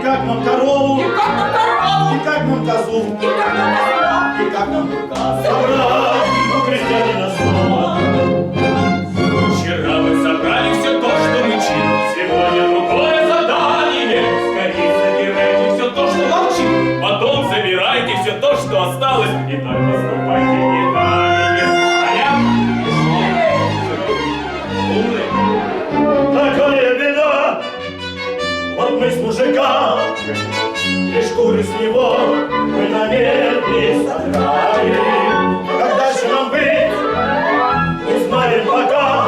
как нам корову, И как нам корову, и как нам козу, и как нам козла, и как нам быка собрать у крестьянина снова. Вчера вы собрали все то, что мычит, сегодня другое задание. Скорее забирайте все то, что молчит, потом забирайте все то, что осталось, и так поступайте не далее. Такая беда, вот мы с мужика, и шкуры с него мы на медне содрали. Как дальше нам быть, не знаем пока.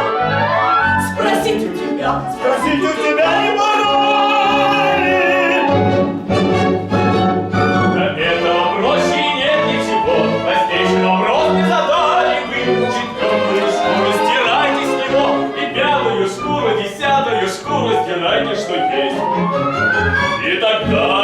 спросить у тебя, Спросить у тебя не пора ли? До этого проще нет ничего, простейший вопрос не задали вы. Четвертую шкуру стирайте с него, и пятую шкуру, десятую шкуру стирайте, что есть. И тогда